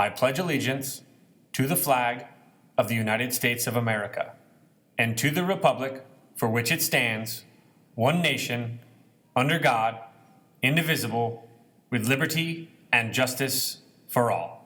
I pledge allegiance to the flag of the United States of America and to the republic for which it stands, one nation, under God, indivisible, with liberty and justice for all.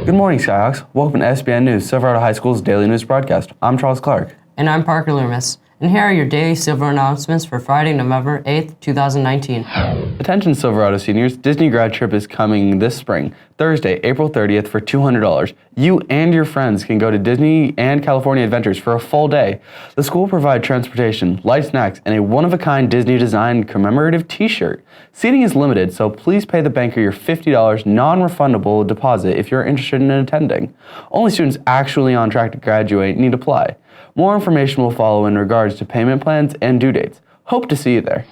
Good morning, Skyhawks. Welcome to SBN News, Silverado High School's daily news broadcast. I'm Charles Clark. And I'm Parker Loomis. And here are your daily Silver announcements for Friday, November 8th, 2019. Attention Silverado seniors, Disney grad trip is coming this spring, Thursday, April 30th for $200. You and your friends can go to Disney and California Adventures for a full day. The school will provide transportation, light snacks, and a one-of-a-kind Disney-designed commemorative t-shirt. Seating is limited, so please pay the banker your $50 non-refundable deposit if you're interested in attending. Only students actually on track to graduate need to apply. More information will follow in regards to payment plans and due dates. Hope to see you there.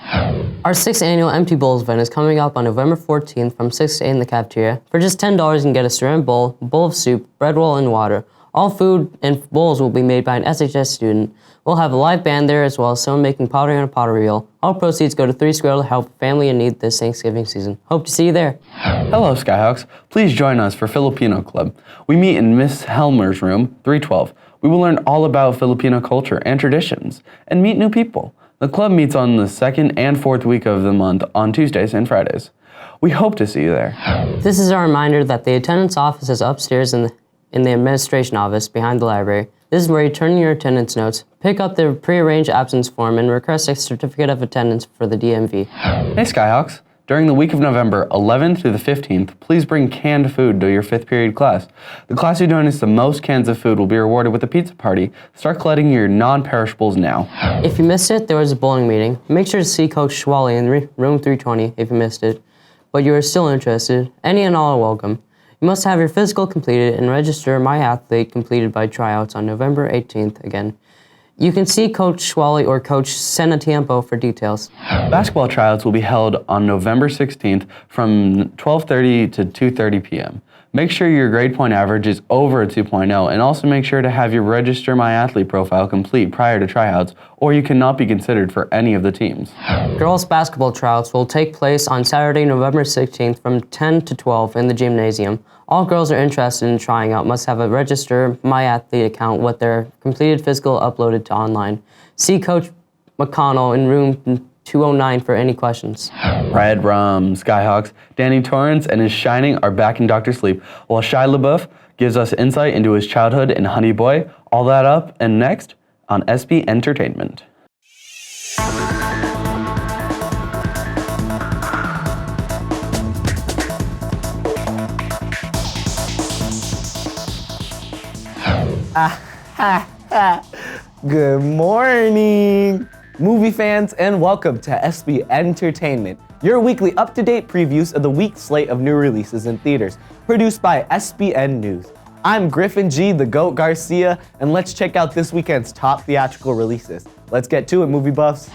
Our 6th annual Empty Bowls event is coming up on November 14th from 6 to 8 in the cafeteria. For just $10, you can get a ceramic bowl, a bowl of soup, bread roll, and water. All food and bowls will be made by an SHS student. We'll have a live band there as well as someone making pottery on a pottery wheel. All proceeds go to 3 Square to help family in need this Thanksgiving season. Hope to see you there. Hello, Skyhawks. Please join us for Filipino Club. We meet in Miss Helmer's room, 312. We will learn all about Filipino culture and traditions and meet new people. The club meets on the second and fourth week of the month on Tuesdays and Fridays. We hope to see you there. This is a reminder that the attendance office is upstairs in the administration office behind the library. This is where you turn in your attendance notes, pick up the prearranged absence form, and request a certificate of attendance for the DMV. Hey, Skyhawks. During the week of November 11th through the 15th, please bring canned food to your 5th period class. The class who donates the most cans of food will be rewarded with a pizza party. Start collecting your non-perishables now. If you missed it, there was a bowling meeting. Make sure to see Coach Schwally in room 320 if you missed it. But you are still interested. Any and all are welcome. You must have your physical completed and register My Athlete completed by tryouts on November 18th again. You can see Coach Schwally or Coach Senatiempo for details. Basketball tryouts will be held on November 16th from 12:30 to 2:30 p.m. Make sure your grade point average is over a 2.0 and also make sure to have your Register My Athlete profile complete prior to tryouts or you cannot be considered for any of the teams. Girls basketball tryouts will take place on Saturday, November 16th from 10 to 12 in the gymnasium. All girls are interested in trying out must have a Register My Athlete account with their completed physical uploaded to online. See Coach McConnell in room 209 for any questions. Red Rum, Skyhawks, Danny Torrance and his Shining are back in Dr. Sleep, while Shia LaBeouf gives us insight into his childhood in Honey Boy. All that up and next on SBN-Tertainment. Good morning, movie fans, and welcome to SBN-Tertainment, your weekly up-to-date previews of the week's slate of new releases in theaters, produced by SBN News. I'm Griffin G, the GOAT Garcia, and let's check out this weekend's top theatrical releases. Let's get to it, movie buffs.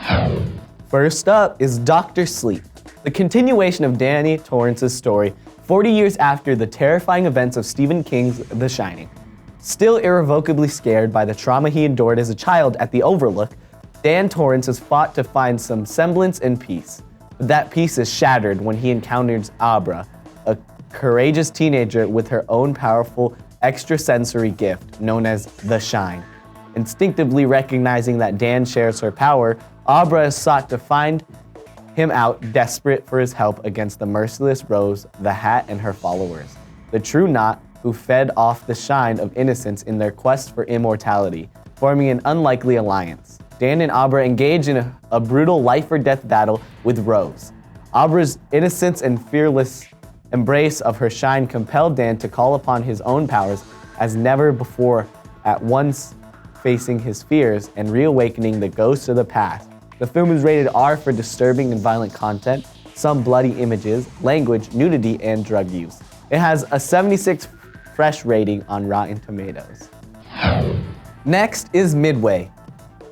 First up is Dr. Sleep, the continuation of Danny Torrance's story 40 years after the terrifying events of Stephen King's The Shining. Still irrevocably scared by the trauma he endured as a child at the Overlook, Dan Torrance has fought to find some semblance and peace. But that peace is shattered when he encounters Abra, a courageous teenager with her own powerful extrasensory gift known as the Shine. Instinctively recognizing that Dan shares her power, Abra has sought to find him out, desperate for his help against the merciless Rose, the Hat, and her followers. The true Knot, who fed off the shine of innocence in their quest for immortality, forming an unlikely alliance. Dan and Abra engage in a brutal life-or-death battle with Rose. Abra's innocence and fearless embrace of her shine compelled Dan to call upon his own powers as never before, at once facing his fears and reawakening the ghosts of the past. The film is rated R for disturbing and violent content, some bloody images, language, nudity, and drug use. It has a 76 fresh rating on Rotten Tomatoes. Next is Midway.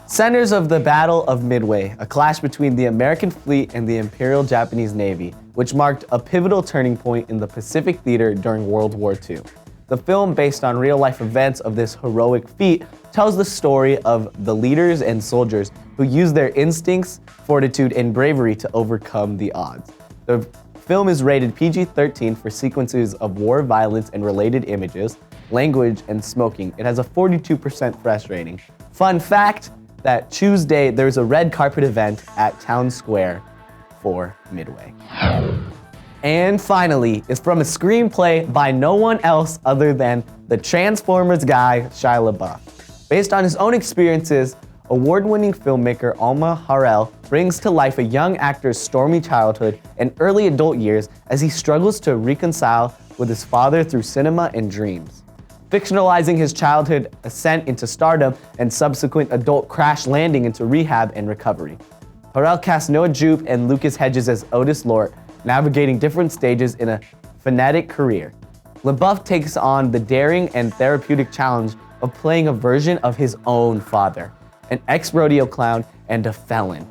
Centers of the Battle of Midway, a clash between the American fleet and the Imperial Japanese Navy, which marked a pivotal turning point in the Pacific theater during World War II. The film, based on real-life events of this heroic feat, tells the story of the leaders and soldiers who used their instincts, fortitude, and bravery to overcome the odds. The film is rated PG-13 for sequences of war violence and related images, language, and smoking. It has a 42% fresh rating. Fun fact, that Tuesday there's a red carpet event at Town Square for Midway. And finally, is from a screenplay by no one else other than the Transformers guy, Shia LaBeouf. Based on his own experiences, award-winning filmmaker Alma Har'el brings to life a young actor's stormy childhood and early adult years as he struggles to reconcile with his father through cinema and dreams. Fictionalizing his childhood ascent into stardom and subsequent adult crash landing into rehab and recovery. Har'el cast Noah Jupe and Lucas Hedges as Otis Lort, navigating different stages in a phonetic career. LaBeouf takes on the daring and therapeutic challenge of playing a version of his own father, an ex-rodeo clown and a felon.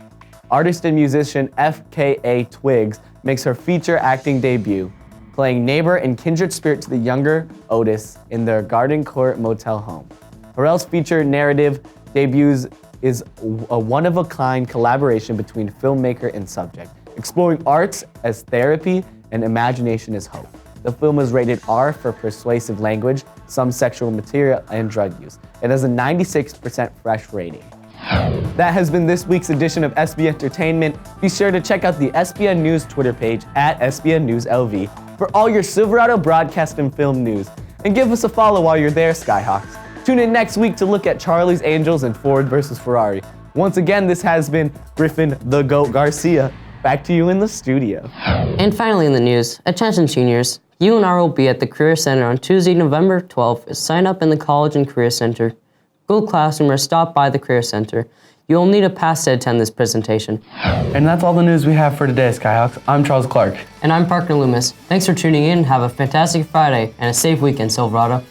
Artist and musician FKA Twigs makes her feature acting debut, playing neighbor and kindred spirit to the younger Otis in their Garden Court motel home. Har'el's feature narrative debuts is a one-of-a-kind collaboration between filmmaker and subject, exploring arts as therapy and imagination as hope. The film is rated R for persuasive language, some sexual material, and drug use. It has a 96% fresh rating. That has been this week's edition of SBN-Tertainment. Be sure to check out the SBN News Twitter page at SBN News LV for all your Silverado broadcast and film news. And give us a follow while you're there, Skyhawks. Tune in next week to look at Charlie's Angels and Ford versus Ferrari. Once again, this has been Griffin the Goat Garcia. Back to you in the studio. And finally in the news, attention seniors, UNR will be at the Career Center on Tuesday, November 12th. Sign up in the College and Career Center. Google Classroom or stop by the Career Center. You will need a pass to attend this presentation. And that's all the news we have for today, Skyhawks. I'm Charles Clark. And I'm Parker Loomis. Thanks for tuning in. Have a fantastic Friday and a safe weekend, Silverado.